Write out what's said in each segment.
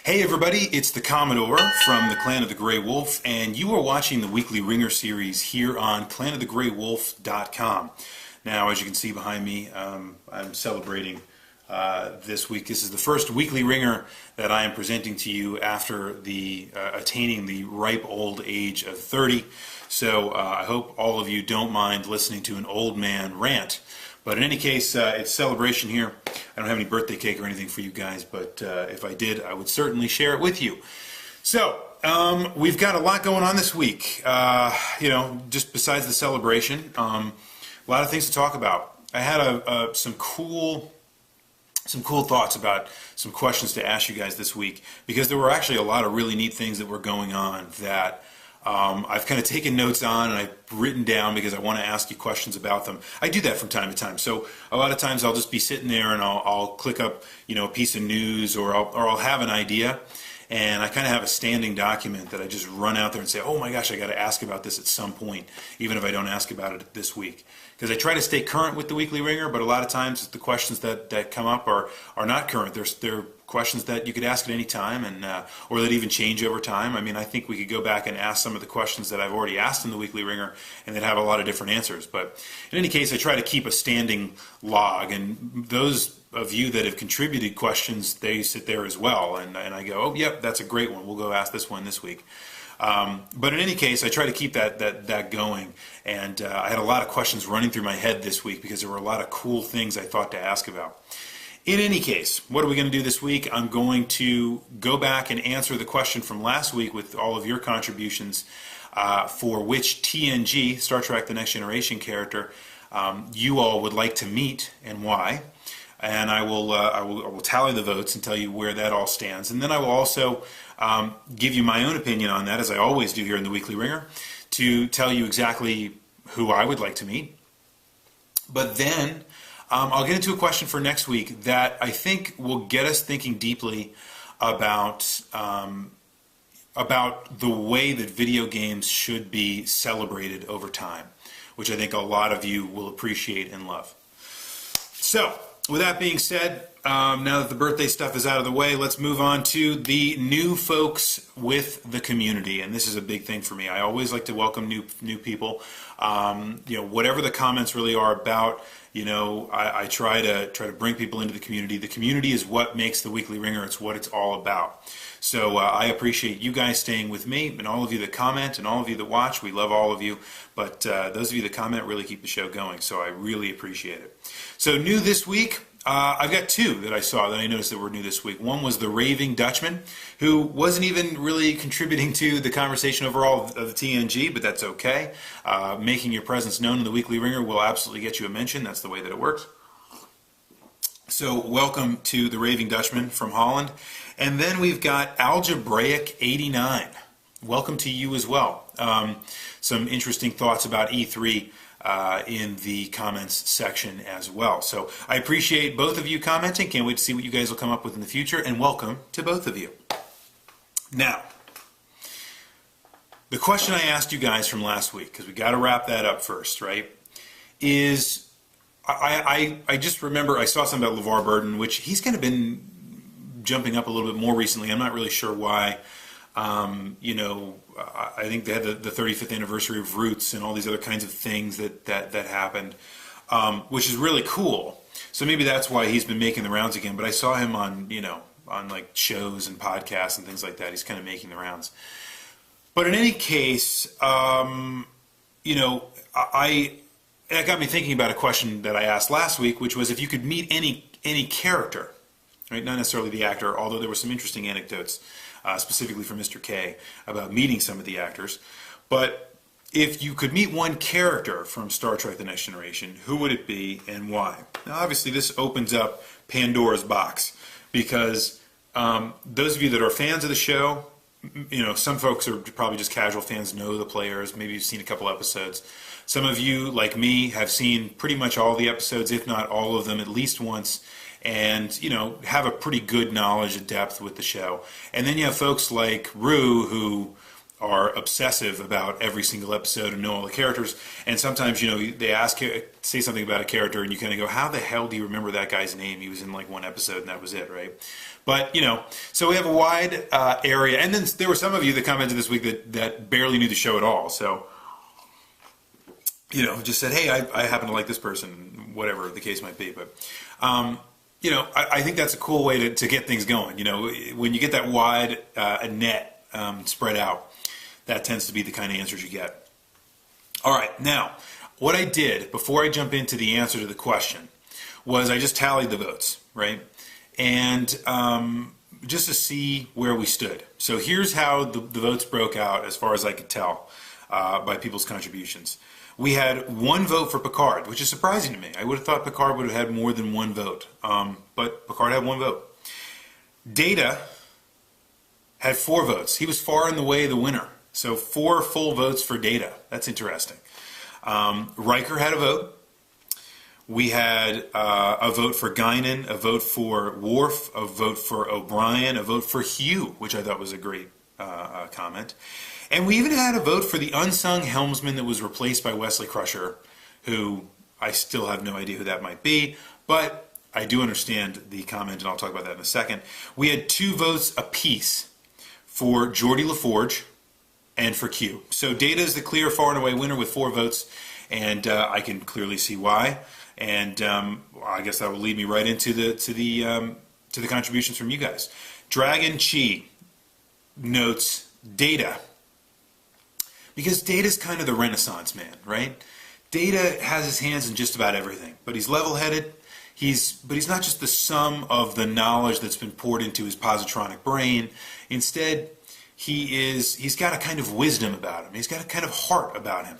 Hey everybody, it's the Commodore from the Clan of the Grey Wolf, and you are watching the weekly Wringer series here on clanofthegraywolf.com. Now, as you can see behind me, I'm celebrating this week. This is the first weekly Wringer that I am presenting to you after attaining the ripe old age of 30. So I hope all of you don't mind listening to an old man rant. But in any case, it's celebration here. I don't have any birthday cake or anything for you guys, but if I did, I would certainly share it with you. So, we've got a lot going on this week. Just besides the celebration, a lot of things to talk about. I had some cool thoughts about some questions to ask you guys this week, because there were actually a lot of really neat things that were going on that I've kind of taken notes on and I've written down because I want to ask you questions about them. I do that from time to time. So a lot of times I'll just be sitting there and I'll click up, a piece of news, or I'll have an idea, and I kind of have a standing document that I just run out there and say, oh my gosh, I got to ask about this at some point, even if I don't ask about it this week. Because I try to stay current with the Weekly Wringer, but a lot of times the questions that come up are not current. They're questions that you could ask at any time, and or that even change over time. I mean, I think we could go back and ask some of the questions that I've already asked in the Weekly Wringer, and they'd have a lot of different answers. But in any case, I try to keep a standing log, and those of you that have contributed questions, they sit there as well, and I go, oh, yep, that's a great one. We'll go ask this one this week. But in any case, I try to keep that going, and I had a lot of questions running through my head this week because there were a lot of cool things I thought to ask about. In any case, what are we going to do this week? I'm going to go back and answer the question from last week with all of your contributions for which TNG, Star Trek The Next Generation character, you all would like to meet and why. And I will tally the votes and tell you where that all stands. And then I will also give you my own opinion on that, as I always do here in the Weekly Wringer, to tell you exactly who I would like to meet. But then I'll get into a question for next week that I think will get us thinking deeply about the way that video games should be celebrated over time, which I think a lot of you will appreciate and love. So, with that being said, now that the birthday stuff is out of the way, let's move on to the new folks with the community, and this is a big thing for me. I always like to welcome new people. Whatever the comments really are about, I try to bring people into the community. The community is what makes the Weekly Wringer. It's what it's all about. So I appreciate you guys staying with me, and all of you that comment, and all of you that watch. We love all of you, but those of you that comment really keep the show going, so I really appreciate it. So new this week, I've got two that I saw that I noticed that were new this week. One was the Raving Dutchman, who wasn't even really contributing to the conversation overall of the TNG, but that's okay. Making your presence known in the Weekly Wringer will absolutely get you a mention. That's the way that it works. So welcome to the Raving Dutchman from Holland. And then we've got Algebraic 89. Welcome to you as well. Some interesting thoughts about E3 in the comments section as well. So I appreciate both of you commenting. Can't wait to see what you guys will come up with in the future, and welcome to both of you. Now, the question I asked you guys from last week, because we got to wrap that up first, right, is I just remember I saw something about LeVar Burton, which he's kind of been jumping up a little bit more recently. I'm not really sure why. I think they had the 35th anniversary of Roots and all these other kinds of things that happened, which is really cool. So maybe that's why he's been making the rounds again. But I saw him on like shows and podcasts and things like that. He's kind of making the rounds. But in any case, that got me thinking about a question that I asked last week, which was if you could meet any character, right? Not necessarily the actor, although there were some interesting anecdotes. Specifically from Mr. K about meeting some of the actors. But if you could meet one character from Star Trek The Next Generation, who would it be and why? Now obviously this opens up Pandora's box, because those of you that are fans of the show, some folks are probably just casual fans, know the players, maybe you've seen a couple episodes. Some of you, like me, have seen pretty much all the episodes, if not all of them, at least once, and have a pretty good knowledge and depth with the show. And then you have folks like Rue, who are obsessive about every single episode and know all the characters. And sometimes they say something about a character and you kind of go, how the hell do you remember that guy's name? He was in like one episode and that was it, right? But, so we have a wide area. And then there were some of you that commented this week that barely knew the show at all. So, just said, hey, I happen to like this person, whatever the case might be. But, I think that's a cool way to get things going. When you get that wide net spread out, that tends to be the kind of answers you get. All right, now, what I did before I jump into the answer to the question was I just tallied the votes, right? And just to see where we stood. So here's how the votes broke out as far as I could tell by people's contributions. We had one vote for Picard, which is surprising to me. I would have thought Picard would have had more than one vote, but Picard had one vote. Data had 4 votes. He was far and away the winner. So 4 full votes for Data. That's interesting. Riker had a vote. We had a vote for Guinan, a vote for Worf, a vote for O'Brien, a vote for Hugh, which I thought was a great comment. And we even had a vote for the unsung helmsman that was replaced by Wesley Crusher, who I still have no idea who that might be, but I do understand the comment, and I'll talk about that in a second. We had 2 votes apiece for Geordi LaForge and for Q. So Data is the clear, far and away winner with 4 votes, and I can clearly see why. And I guess that will lead me right into the contributions from you guys. Dragon Chi notes Data, because Data's kind of the Renaissance man, right? Data has his hands in just about everything, but he's level-headed. But he's not just the sum of the knowledge that's been poured into his positronic brain. Instead, he's got a kind of wisdom about him. He's got a kind of heart about him.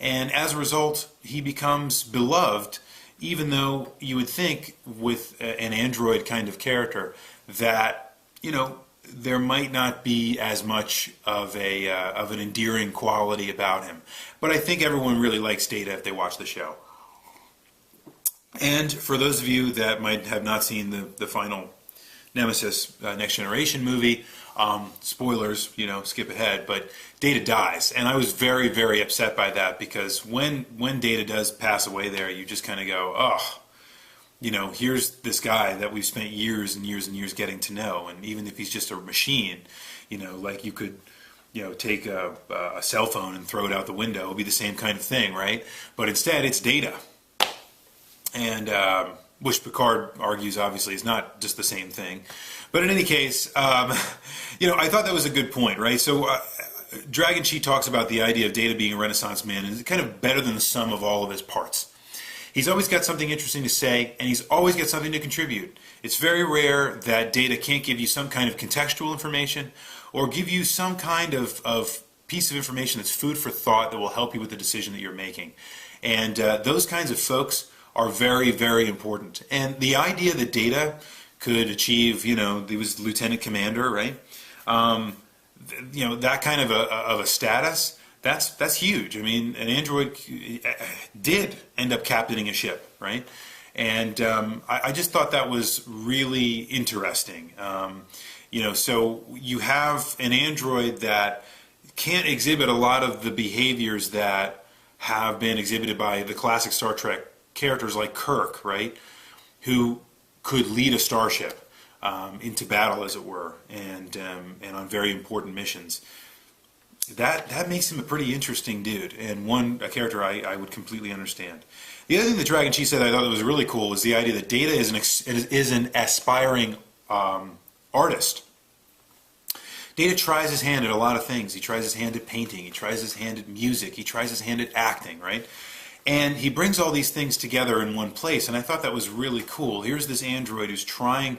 And as a result, he becomes beloved, even though you would think with an android kind of character that, there might not be as much of an endearing quality about him. But I think everyone really likes Data if they watch the show. And for those of you that might have not seen the final Nemesis Next Generation movie, spoilers, skip ahead, but Data dies. And I was very, very upset by that, because when Data does pass away there, you just kind of go, oh, here's this guy that we've spent years and years and years getting to know. And even if he's just a machine, like you could, take a cell phone and throw it out the window, it would be the same kind of thing, right? But instead, it's Data. And which Picard argues obviously is not just the same thing. But in any case, I thought that was a good point, right? So Dragon Chi talks about the idea of Data being a Renaissance man, and it's kind of better than the sum of all of his parts. He's always got something interesting to say, and he's always got something to contribute. It's very rare that Data can't give you some kind of contextual information or give you some kind of piece of information that's food for thought that will help you with the decision that you're making. And those kinds of folks are very, very important. And the idea that Data could achieve, he was lieutenant commander, right? That kind of a status, that's huge. I mean, an android did end up captaining a ship, right? And I just thought that was really interesting. So you have an android that can't exhibit a lot of the behaviors that have been exhibited by the classic Star Trek characters like Kirk, right, who could lead a starship into battle, as it were, and on very important missions. That makes him a pretty interesting dude, and a character I would completely understand. The other thing that Dragon Chi said I thought was really cool was the idea that Data is an aspiring artist. Data tries his hand at a lot of things. He tries his hand at painting. He tries his hand at music. He tries his hand at acting, right? And he brings all these things together in one place, and I thought that was really cool. Here's this android who's trying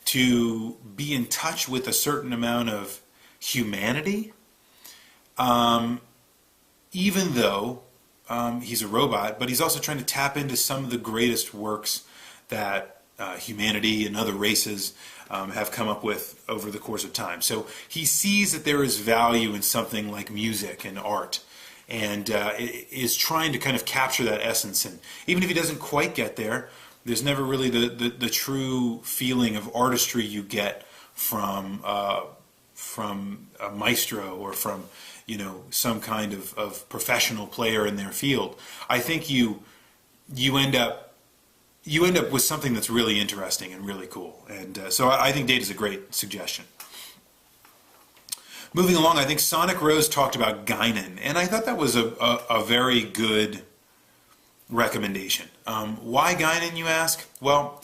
to be in touch with a certain amount of humanity, even though he's a robot, but he's also trying to tap into some of the greatest works that humanity and other races have come up with over the course of time. So he sees that there is value in something like music and art, and is trying to kind of capture that essence. And even if he doesn't quite get there, there's never really the true feeling of artistry you get from a maestro or from some kind of professional player in their field. I think you end up you end up with something that's really interesting and really cool. And so I think Data's a great suggestion. Moving along, I think Sonic Rose talked about Guinan, and I thought that was a very good recommendation. Why Guinan, you ask? Well,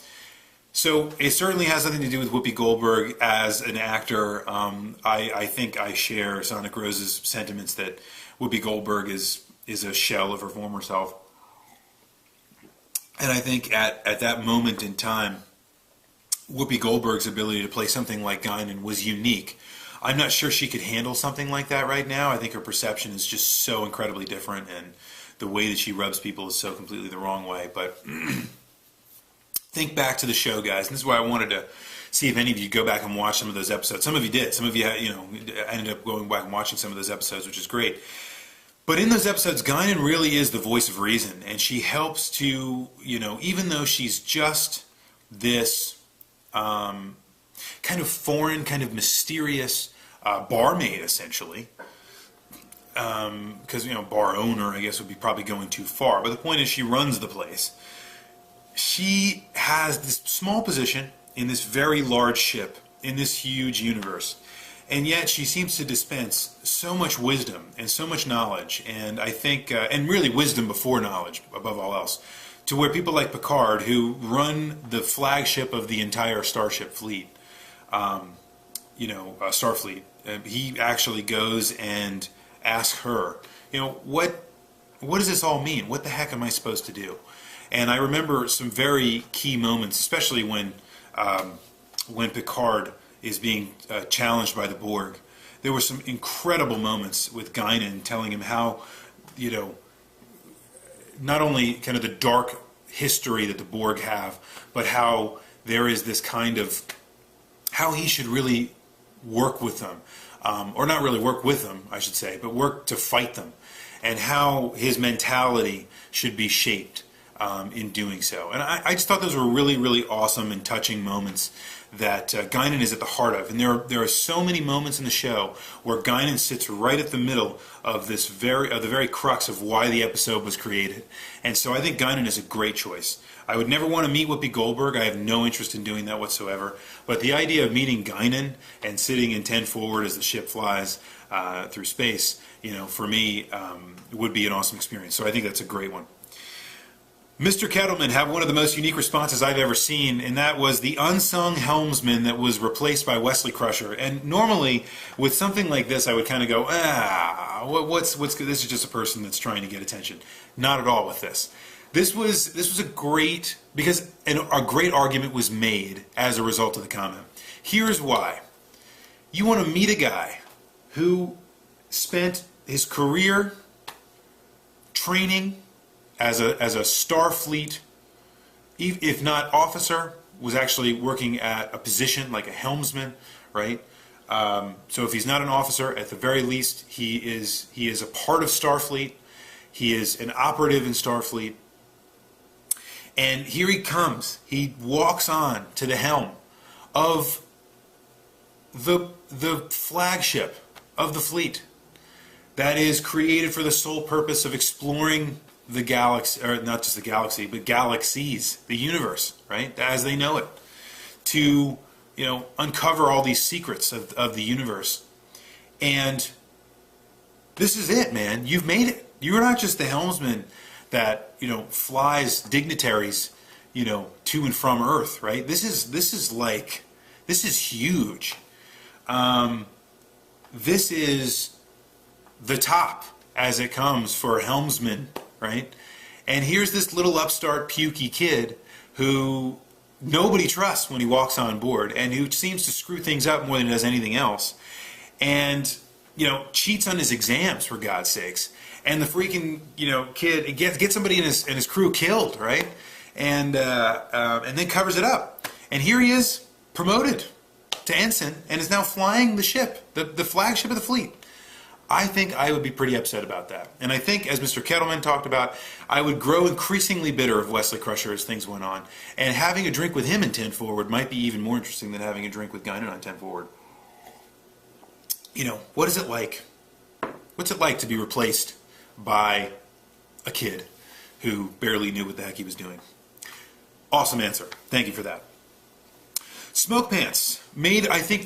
so it certainly has something to do with Whoopi Goldberg as an actor. I think I share Sonic Rose's sentiments that Whoopi Goldberg is a shell of her former self. And I think at that moment in time, Whoopi Goldberg's ability to play something like Guinan was unique. I'm not sure she could handle something like that right now. I think her perception is just so incredibly different, and the way that she rubs people is so completely the wrong way. But think back to the show, guys. And this is why I wanted to see if any of you go back and watch some of those episodes. Some of you did. Some of you, ended up going back and watching some of those episodes, which is great. But in those episodes, Guinan really is the voice of reason, and she helps to, even though she's just this kind of foreign, kind of mysterious barmaid, essentially, because, bar owner, I guess, would be probably going too far. But the point is, she runs the place. She has this small position in this very large ship, in this huge universe. And yet she seems to dispense so much wisdom and so much knowledge, and I think, and really wisdom before knowledge, above all else, to where people like Picard, who run the flagship of the entire Starship fleet, Starfleet, he actually goes and asks her, what does this all mean? What the heck am I supposed to do? And I remember some very key moments, especially when Picard is being challenged by the Borg. There were some incredible moments with Guinan telling him how, not only kind of the dark history that the Borg have, but how there is this kind of, how he should really work with them. Or not really work with them, I should say, but work to fight them. And how his mentality should be shaped in doing so. And I just thought those were really, really awesome and touching moments that Guinan is at the heart of. And there are so many moments in the show where Guinan sits right at the middle of the very crux of why the episode was created. And so I think Guinan is a great choice. I would never want to meet Whoopi Goldberg. I have no interest in doing that whatsoever. But the idea of meeting Guinan and sitting in 10 forward as the ship flies through space, for me, would be an awesome experience. So I think that's a great one. Mr. Kettleman had one of the most unique responses I've ever seen, and that was the unsung helmsman that was replaced by Wesley Crusher. And normally, with something like this, I would kind of go, what's good? This is just a person that's trying to get attention. Not at all with this. This was a great, because a great argument was made as a result of the comment. Here's why. You want to meet a guy who spent his career training as a Starfleet, if not officer, was actually working at a position like a helmsman, right? So if he's not an officer, at the very least, he is a part of Starfleet. He is an operative in Starfleet. And here he comes. He walks on to the helm of the flagship of the fleet that is created for the sole purpose of exploring the galaxy, or not just the galaxy, but galaxies, the universe, right, as they know it, to uncover all these secrets of the universe. And this is it, man. You've made it. You're not just the helmsman that flies dignitaries to and from Earth, right? This is huge. This is the top as it comes for a helmsman, right? And here's this little upstart pukey kid who nobody trusts when he walks on board, and who seems to screw things up more than he does anything else, and cheats on his exams, for God's sakes. And the freaking kid gets somebody in his crew killed, right? And then covers it up. And here he is, promoted to ensign, and is now flying the ship, the flagship of the fleet. I think I would be pretty upset about that. And I think, as Mr. Kettleman talked about, I would grow increasingly bitter of Wesley Crusher as things went on. And having a drink with him in 10 forward might be even more interesting than having a drink with Guinan on 10 forward. What is it like? What's it like to be replaced by a kid who barely knew what the heck he was doing? Awesome answer. Thank you for that. Smoke pants. Made, I think,